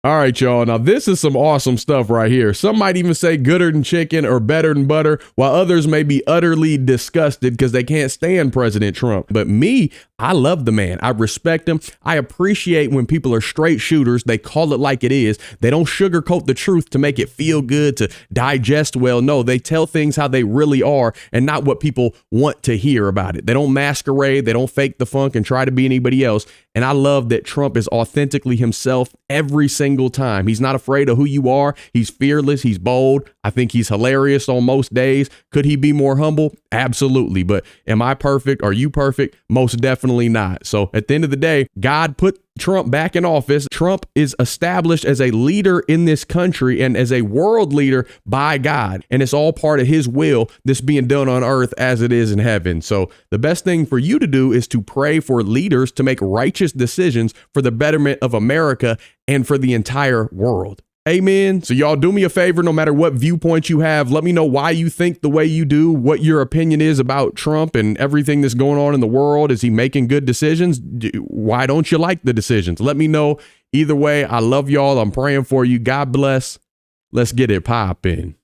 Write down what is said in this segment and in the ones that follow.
All right, y'all. Now, this is some awesome stuff right here. Some might even say gooder than chicken or better than butter, while others may be utterly disgusted because they can't stand President Trump. But me, I love the man. I respect him. I appreciate when people are straight shooters. They call it like it is. They don't sugarcoat the truth to make it feel good, to digest well. No, they tell things how they really are and not what people want to hear about it. They don't masquerade. They don't fake the funk and try to be anybody else. And I love that Trump is authentically himself every single time. He's not afraid of who you are. He's fearless. He's bold. I think he's hilarious on most days. Could he be more humble? Absolutely. But am I perfect? Are you perfect? Most definitely not. So at the end of the day, God put Trump back in office. Trump is established as a leader in this country and as a world leader by God. And it's all part of his will, this being done on earth as it is in heaven. So the best thing for you to do is to pray for leaders to make righteous decisions for the betterment of America and for the entire world. Amen. So y'all do me a favor, no matter what viewpoint you have, let me know why you think the way you do, what your opinion is about Trump and everything that's going on in the world. Is he making good decisions? Why don't you like the decisions? Let me know. Either way, I love y'all. I'm praying for you. God bless. Let's get it poppin'.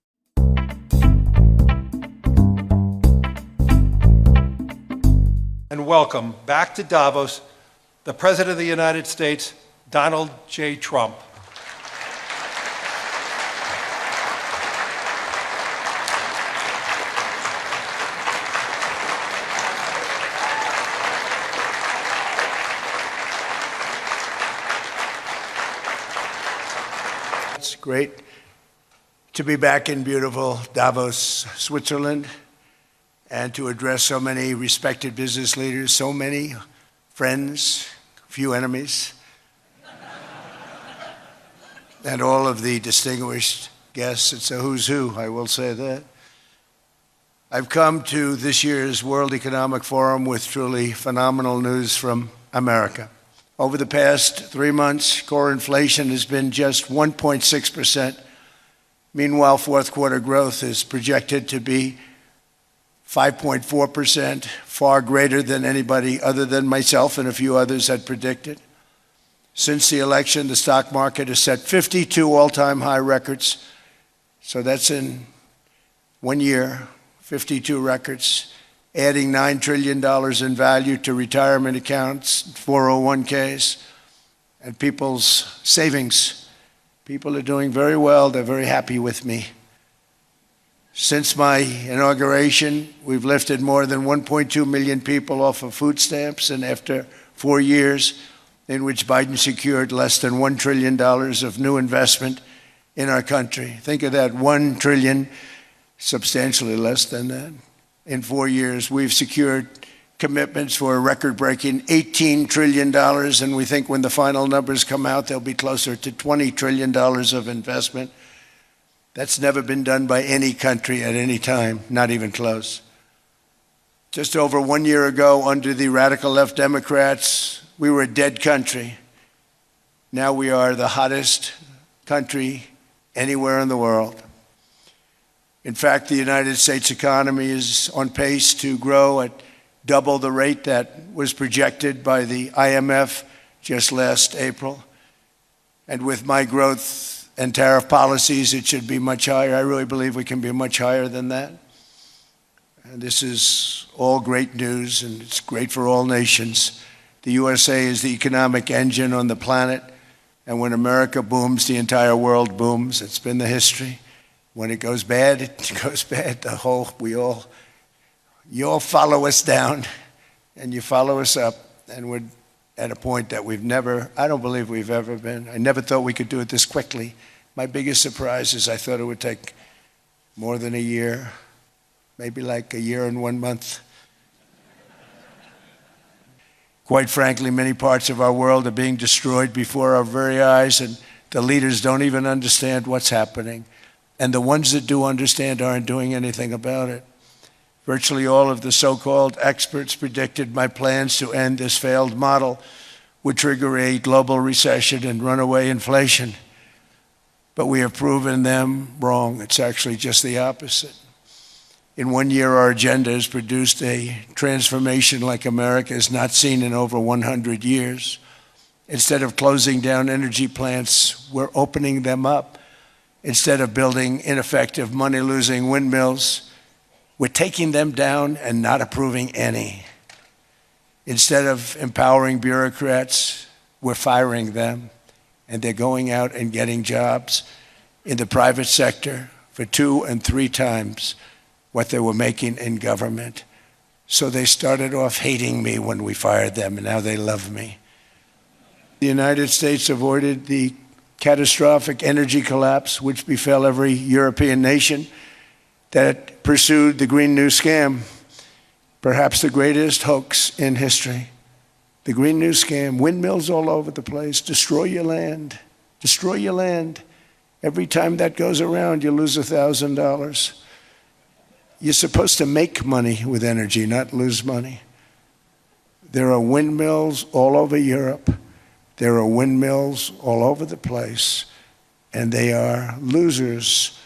And welcome back to Davos, the President of the United States, Donald J. Trump. It's great to be back in beautiful Davos, Switzerland, and to address so many respected business leaders, so many friends, few enemies, and all of the distinguished guests. It's a who's who, I will say that. I've come to this year's World Economic Forum with truly phenomenal news from America. Over the past 3 months, core inflation has been just 1.6%. Meanwhile, fourth quarter growth is projected to be 5.4%, far greater than anybody other than myself and a few others had predicted. Since the election, the stock market has set 52 all-time high records. So that's in 1 year, 52 records, adding $9 trillion in value to retirement accounts, 401ks, and people's savings. People are doing very well. They're very happy with me. Since my inauguration, we've lifted more than 1.2 million people off of food stamps, and after 4 years in which Biden secured less than $1 trillion of new investment in our country. Think of that, 1 trillion, substantially less than that. In 4 years, we've secured commitments for a record-breaking $18 trillion, and we think when the final numbers come out, they'll be closer to $20 trillion of investment. That's never been done by any country at any time, not even close. Just over 1 year ago, under the radical left Democrats, we were a dead country. Now we are the hottest country anywhere in the world. In fact, the United States economy is on pace to grow at double the rate that was projected by the IMF just last April. And with my growth and tariff policies, it should be much higher. I really believe we can be much higher than that. And this is all great news, and it's great for all nations. The USA is the economic engine on the planet, and when America booms, the entire world booms. It's been the history. When it goes bad, it goes bad. You all follow us down, and you follow us up, and we're at a point that I don't believe we've ever been. I never thought we could do it this quickly. My biggest surprise is I thought it would take more than a year, maybe like a year and 1 month. Quite frankly, many parts of our world are being destroyed before our very eyes, and the leaders don't even understand what's happening. And the ones that do understand aren't doing anything about it. Virtually all of the so-called experts predicted my plans to end this failed model would trigger a global recession and runaway inflation. But we have proven them wrong. It's actually just the opposite. In 1 year, our agenda has produced a transformation like America has not seen in over 100 years. Instead of closing down energy plants, we're opening them up. Instead of building ineffective, money-losing windmills, we're taking them down and not approving any. Instead of empowering bureaucrats, we're firing them, and they're going out and getting jobs in the private sector for 2 and 3 times what they were making in government. So they started off hating me when we fired them, and now they love me. The United States avoided the catastrophic energy collapse which befell every European nation that pursued the Green New Scam, perhaps the greatest hoax in history. The Green New Scam, windmills all over the place, destroy your land, destroy your land. Every time that goes around, you lose $1,000. You're supposed to make money with energy, not lose money. There are windmills all over Europe. There are windmills all over the place, and they are losers.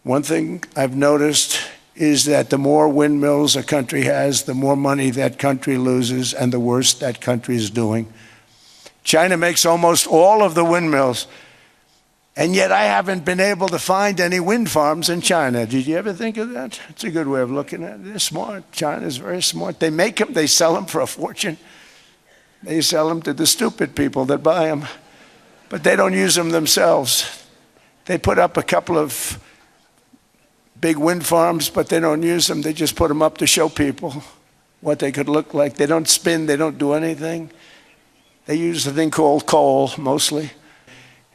One thing I've noticed is that the more windmills a country has, the more money that country loses and the worse that country is doing. China makes almost all of the windmills, and yet I haven't been able to find any wind farms in China. Did you ever think of that? It's a good way of looking at it. They're smart. China's very smart. They make them, they sell them for a fortune. They sell them to the stupid people that buy them, but they don't use them themselves. They put up a couple of big wind farms, but they don't use them. They just put them up to show people what they could look like. They don't spin. They don't do anything. They use a thing called coal, mostly.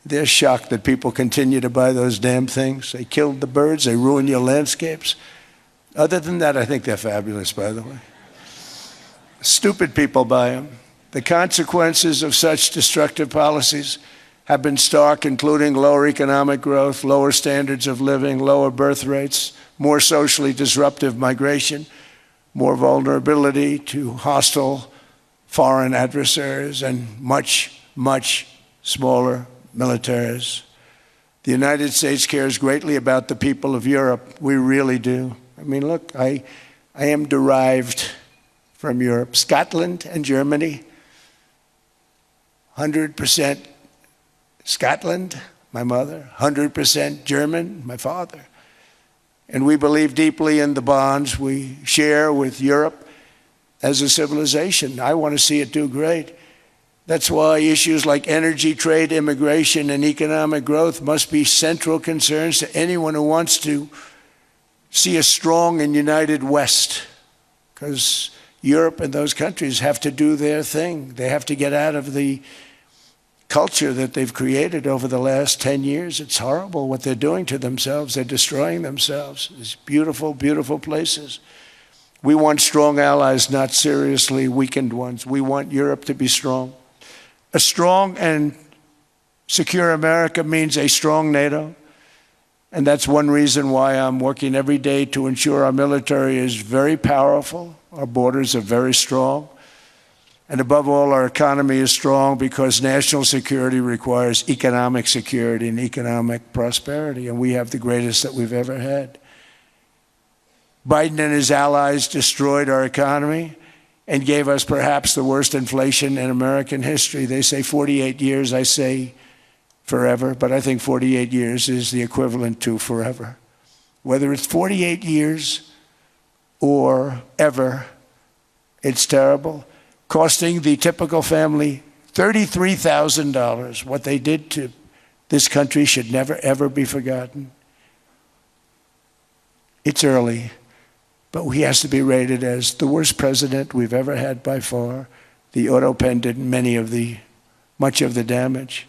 They're shocked that people continue to buy those damn things. They killed the birds. They ruin your landscapes. Other than that, I think they're fabulous, by the way. Stupid people buy them. The consequences of such destructive policies have been stark, including lower economic growth, lower standards of living, lower birth rates, more socially disruptive migration, more vulnerability to hostile foreign adversaries, and much, much smaller militaries. The United States cares greatly about the people of Europe. We really do. I mean, look, I am derived from Europe. Scotland and Germany, 100% Scotland, my mother, 100% German, my father. And we believe deeply in the bonds we share with Europe as a civilization. I want to see it do great. That's why issues like energy, trade, immigration, and economic growth must be central concerns to anyone who wants to see a strong and united West, because Europe and those countries have to do their thing. They have to get out of the culture that they've created over the last 10 years. It's horrible what they're doing to themselves. They're destroying themselves. These beautiful, beautiful places. We want strong allies, not seriously weakened ones. We want Europe to be strong. A strong and secure America means a strong NATO. And that's one reason why I'm working every day to ensure our military is very powerful, our borders are very strong, and above all, our economy is strong, because national security requires economic security and economic prosperity, and we have the greatest that we've ever had. Biden and his allies destroyed our economy and gave us perhaps the worst inflation in American history. They say 48 years, I say forever, but I think 48 years is the equivalent to forever. Whether it's 48 years or ever, it's terrible, costing the typical family $33,000. What they did to this country should never, ever be forgotten. It's early, but he has to be rated as the worst president we've ever had by far. The auto pen did much of the damage.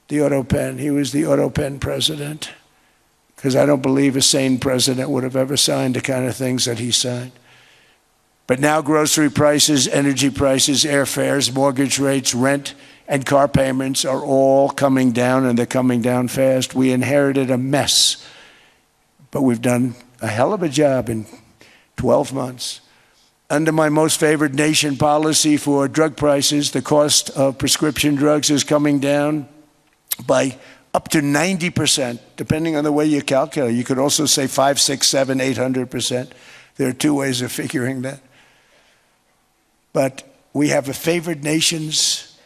The auto pen, he was the auto pen president, because I don't believe a sane president would have ever signed the kind of things that he signed. But now grocery prices, energy prices, airfares, mortgage rates, rent, and car payments are all coming down, and they're coming down fast. We inherited a mess, but we've done a hell of a job in 12 months. Under my most favored nation policy for drug prices, the cost of prescription drugs is coming down by up to 90%, depending on the way you calculate. You could also say 5, 6, 7, 800%. There are two ways of figuring that. But we have a favored nations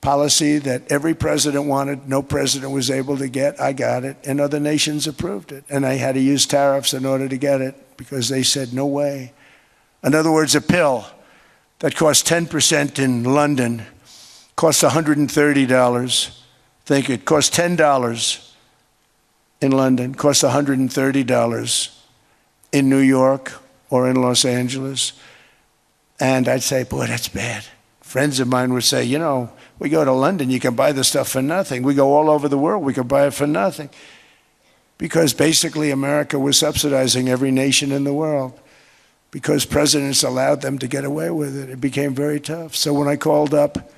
policy that every president wanted, no president was able to get. I got it, and other nations approved it. And I had to use tariffs in order to get it because they said, no way. In other words, a pill that cost 10% in London costs $130. Think it costs $10 in London, costs $130 in New York or in Los Angeles. And I'd say, boy, that's bad. Friends of mine would say, you know, we go to London, you can buy the stuff for nothing. We go all over the world, we can buy it for nothing. Because basically America was subsidizing every nation in the world because presidents allowed them to get away with it. It became very tough. So when I called up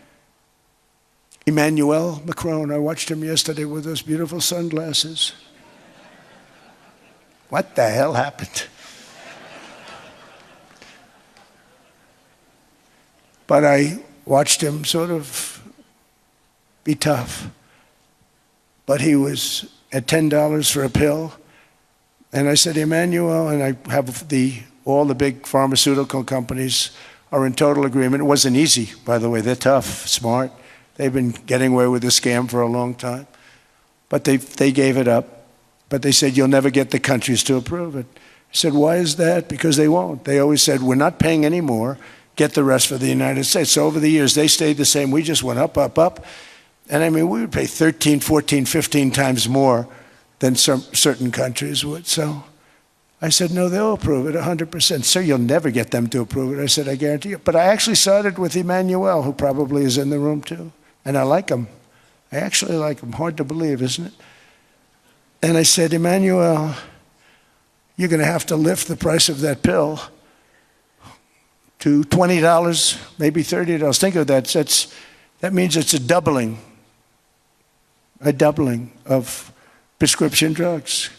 Emmanuel Macron, I watched him yesterday with those beautiful sunglasses. What the hell happened? But I watched him sort of be tough. But he was at $10 for a pill. And I said, Emmanuel, and I have all the big pharmaceutical companies are in total agreement. It wasn't easy, by the way. They're tough, smart. They've been getting away with the scam for a long time. But they gave it up. But they said, you'll never get the countries to approve it. I said, why is that? Because they won't. They always said, we're not paying any more. Get the rest for the United States. So over the years, they stayed the same. We just went up, up, up. And I mean, we would pay 13, 14, 15 times more than some certain countries would. So I said, no, they'll approve it 100%. Sir, you'll never get them to approve it. I said, I guarantee you. But I actually sided with Emmanuel, who probably is in the room too. And I like him. I actually like him. Hard to believe, isn't it? And I said, Emmanuel, you're going to have to lift the price of that pill to $20, maybe $30. Think of that. That means it's a doubling of prescription drugs.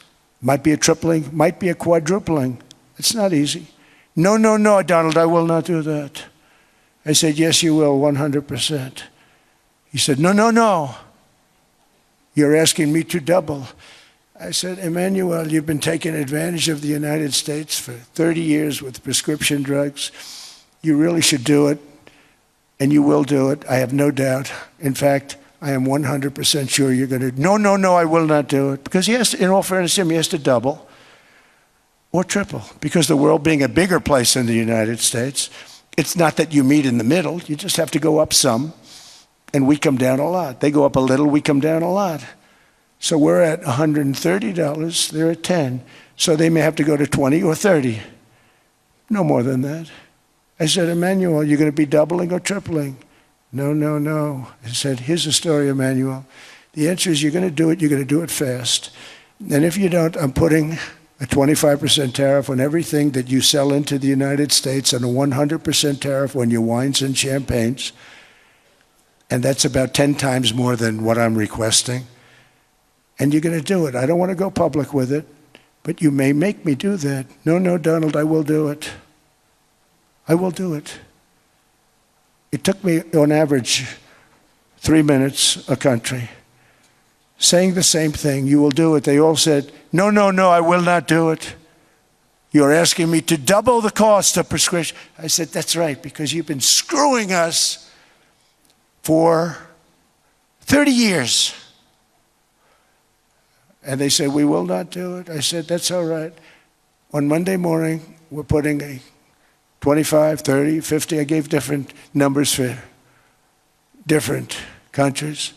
Might be a tripling, might be a quadrupling. It's not easy. No, no, no, Donald, I will not do that. I said, yes, you will, 100%. He said, no, no, no. You're asking me to double. I said, Emmanuel, you've been taking advantage of the United States for 30 years with prescription drugs. You really should do it, and you will do it. I have no doubt. In fact, I am 100% sure you're going to. No, no, no, I will not do it. Because he has to, in all fairness to him, he has to double or triple. Because the world being a bigger place than the United States, it's not that you meet in the middle. You just have to go up some, and we come down a lot. They go up a little, we come down a lot. So we're at $130, they're at 10. So they may have to go to 20 or 30. No more than that. I said, Emmanuel, you're going to be doubling or tripling? No, no, no. I said, here's the story, Emmanuel. The answer is you're going to do it fast. And if you don't, I'm putting a 25% tariff on everything that you sell into the United States and a 100% tariff on your wines and champagnes. And that's about 10 times more than what I'm requesting. And you're going to do it. I don't want to go public with it, but you may make me do that. No, no, Donald, I will do it. I will do it. It took me, on average, 3 minutes a country, saying the same thing. You will do it. They all said, no, no, no, I will not do it. You're asking me to double the cost of prescription. I said, that's right, because you've been screwing us for 30 years. And they said, we will not do it. I said, that's all right. On Monday morning, we're putting a 25, 30, 50. I gave different numbers for different countries.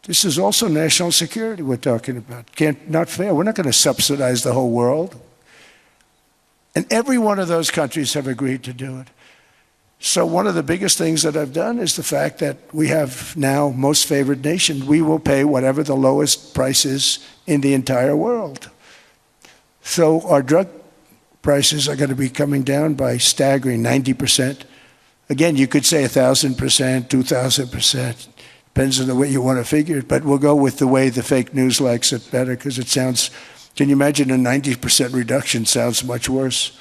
This is also national security we're talking about. Not fair. We're not going to subsidize the whole world. And every one of those countries have agreed to do it. So one of the biggest things that I've done is the fact that we have now most favored nation. We will pay whatever the lowest price is in the entire world. So our drug prices are going to be coming down by staggering 90%. Again, you could say 1,000%, 2,000%. Depends on the way you want to figure it. But we'll go with the way the fake news likes it better because it sounds, can you imagine a 90% reduction sounds much worse.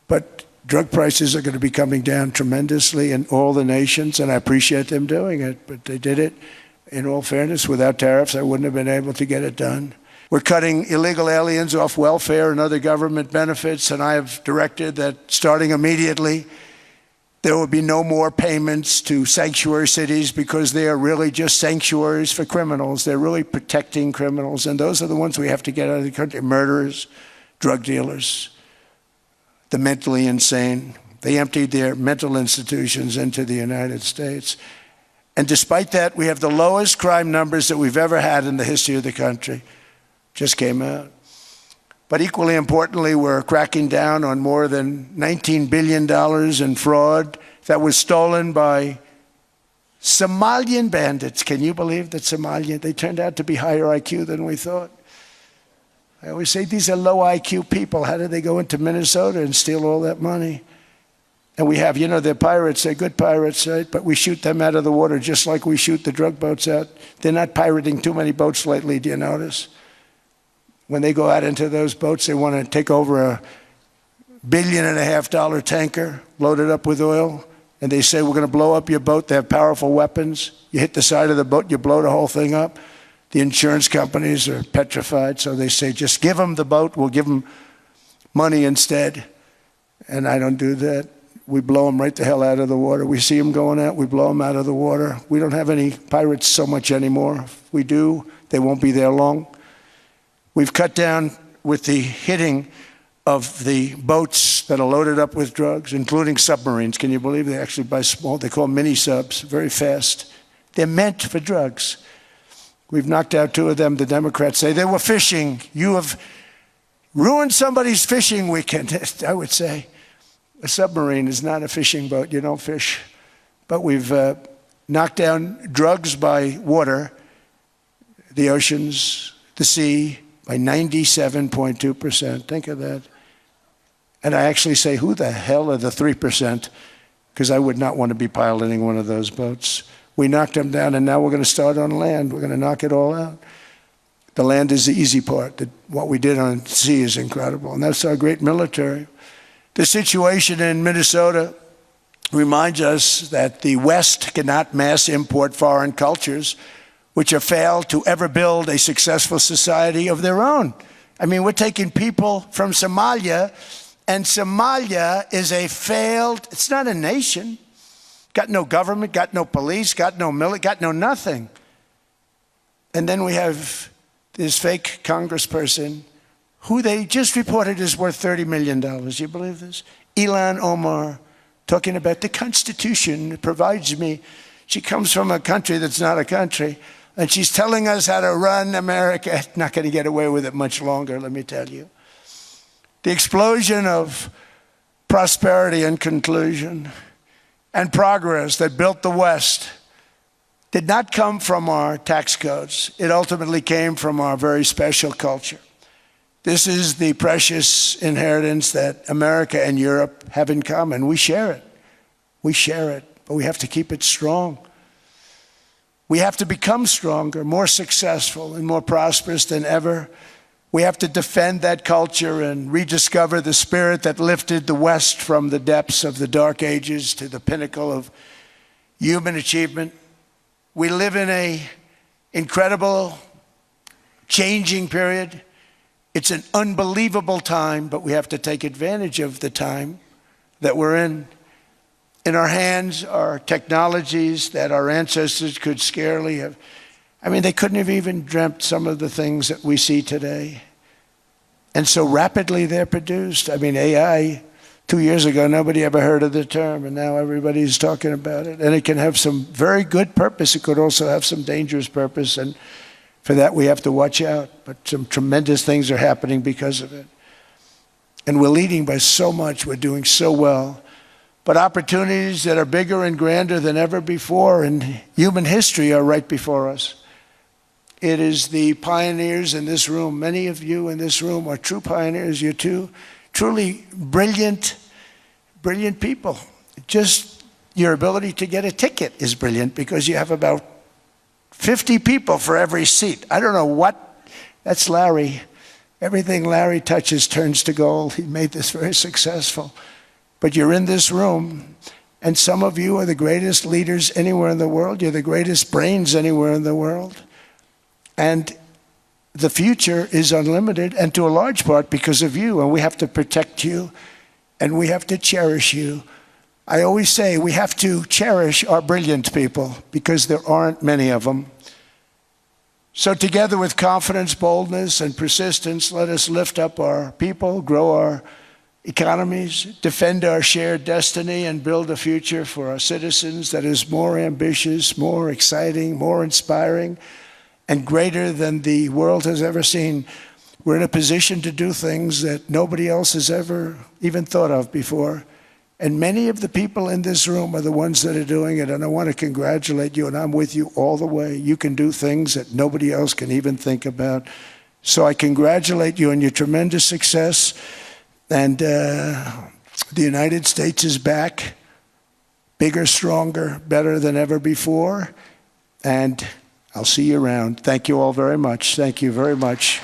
But drug prices are going to be coming down tremendously in all the nations, and I appreciate them doing it. But they did it, in all fairness, without tariffs. I wouldn't have been able to get it done. We're cutting illegal aliens off welfare and other government benefits, and I have directed that starting immediately, There will be no more payments to sanctuary cities because they are really just sanctuaries for criminals. They're really protecting criminals, and those are the ones we have to get out of the country. Murderers, drug dealers, the mentally insane. They emptied their mental institutions into the United States. And despite that, we have the lowest crime numbers that we've ever had in the history of the country. Just came out. But equally importantly, we're cracking down on more than $19 billion in fraud that was stolen by Somalian bandits. Can you believe that Somalian? They turned out to be higher IQ than we thought. I always say these are low IQ people. How did they go into Minnesota and steal all that money? And we have, they're pirates. They're good pirates, right? But we shoot them out of the water just like we shoot the drug boats out. They're not pirating too many boats lately, do you notice? When they go out into those boats, they want to take over a $1.5 billion tanker loaded up with oil, and they say, we're going to blow up your boat. They have powerful weapons. You hit the side of the boat, you blow the whole thing up. The insurance companies are petrified, so they say, just give them the boat. We'll give them money instead. And I don't do that. We blow them right the hell out of the water. We see them going out, we blow them out of the water. We don't have any pirates so much anymore. If we do, they won't be there long. We've cut down with the hitting of the boats that are loaded up with drugs, including submarines. Can you believe they actually buy small? They call them mini subs, very fast. They're meant for drugs. We've knocked out 2 of them. The Democrats say they were fishing. You have ruined somebody's fishing weekend, I would say. A submarine is not a fishing boat. You don't fish. But we've knocked down drugs by water, the oceans, the sea, by 97.2%. Think of that. And I actually say, who the hell are the 3%? Because I would not want to be piloting one of those boats. We knocked them down, and now we're going to start on land. We're going to knock it all out. The land is the easy part. What we did on sea is incredible, and that's our great military. The situation in Minnesota reminds us that the West cannot mass import foreign cultures which have failed to ever build a successful society of their own. I mean, we're taking people from Somalia, and Somalia is a failed, it's not a nation. Got no government, got no police, got no military, got no nothing. And then we have this fake congressperson who they just reported is worth $30 million. You believe this? Ilhan Omar, talking about the Constitution provides me. She comes from a country that's not a country, and she's telling us how to run America. Not going to get away with it much longer, let me tell you. The explosion of prosperity and conclusion and progress that built the West did not come from our tax codes. It ultimately came from our very special culture. This is the precious inheritance that America and Europe have in common. We share it. We share it, but we have to keep it strong. We have to become stronger, more successful, and more prosperous than ever. We have to defend that culture and rediscover the spirit that lifted the West from the depths of the Dark Ages to the pinnacle of human achievement. We live in an incredible, changing period. It's an unbelievable time, but we have to take advantage of the time that we're in. In our hands are technologies that our ancestors could scarcely have. I mean, they couldn't have even dreamt some of the things that we see today. And so rapidly they're produced. I mean, AI, 2 years ago, nobody ever heard of the term, and now everybody's talking about it. And it can have some very good purpose. It could also have some dangerous purpose, and for that we have to watch out. But some tremendous things are happening because of it. And we're leading by so much. We're doing so well. But opportunities that are bigger and grander than ever before in human history are right before us. It is the pioneers in this room. Many of you in this room are true pioneers. You're truly brilliant people. Just your ability to get a ticket is brilliant because you have about 50 people for every seat. I don't know what, that's Larry. Everything Larry touches turns to gold. He made this very successful. But you're in this room, and some of you are the greatest leaders anywhere in the world. You're the greatest brains anywhere in the world. And the future is unlimited, and to a large part because of you. And we have to protect you, and we have to cherish you. I always say we have to cherish our brilliant people because there aren't many of them. So together with confidence, boldness, and persistence, let us lift up our people, grow our economies, defend our shared destiny, and build a future for our citizens that is more ambitious, more exciting, more inspiring, and greater than the world has ever seen. We're in a position to do things that nobody else has ever even thought of before. And many of the people in this room are the ones that are doing it. And I want to congratulate you, and I'm with you all the way. You can do things that nobody else can even think about. So I congratulate you on your tremendous success. And the United States is back, bigger, stronger, better than ever before. And I'll see you around. Thank you all very much. Thank you very much.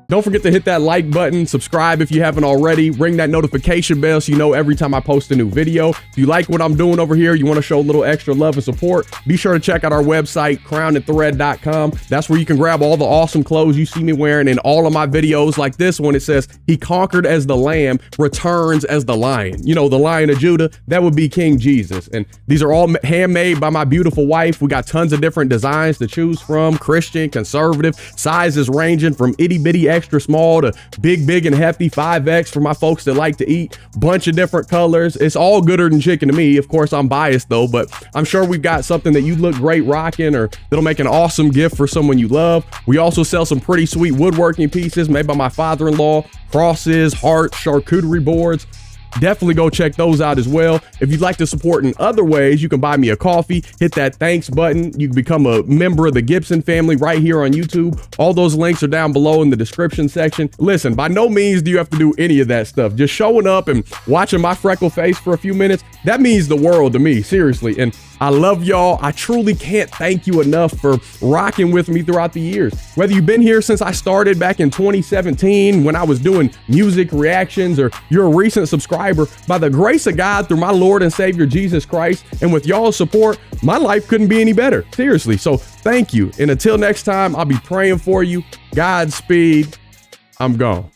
Don't forget to hit that like button, subscribe if you haven't already, ring that notification bell so you know every time I post a new video. If you like what I'm doing over here, you want to show a little extra love and support, be sure to check out our website, crownandthread.com. That's where you can grab all the awesome clothes you see me wearing in all of my videos. Like this one, it says, "He conquered as the lamb, returns as the lion." You know, the Lion of Judah, that would be King Jesus. And these are all handmade by my beautiful wife. We got tons of different designs to choose from, Christian, conservative, sizes ranging from itty bitty extra small to big and hefty 5X for my folks that like to eat. Bunch of different colors. It's all gooder than chicken to me. Of course, I'm biased though, but I'm sure we've got something that you look great rocking or that'll make an awesome gift for someone you love. We also sell some pretty sweet woodworking pieces made by my father-in-law, crosses, hearts, charcuterie boards. Definitely go check those out as well. If you'd like to support in other ways, you can buy me a coffee, hit that thanks button. You can become a member of the Gibson family right here on YouTube. All those links are down below in the description section. Listen, by no means do you have to do any of that stuff. Just showing up and watching my freckle face for a few minutes, that means the world to me, seriously. And I love y'all. I truly can't thank you enough for rocking with me throughout the years. Whether you've been here since I started back in 2017 when I was doing music reactions, or you're a recent subscriber, by the grace of God through my Lord and Savior Jesus Christ, and with y'all's support, my life couldn't be any better. Seriously. So thank you. And until next time, I'll be praying for you. Godspeed. I'm gone.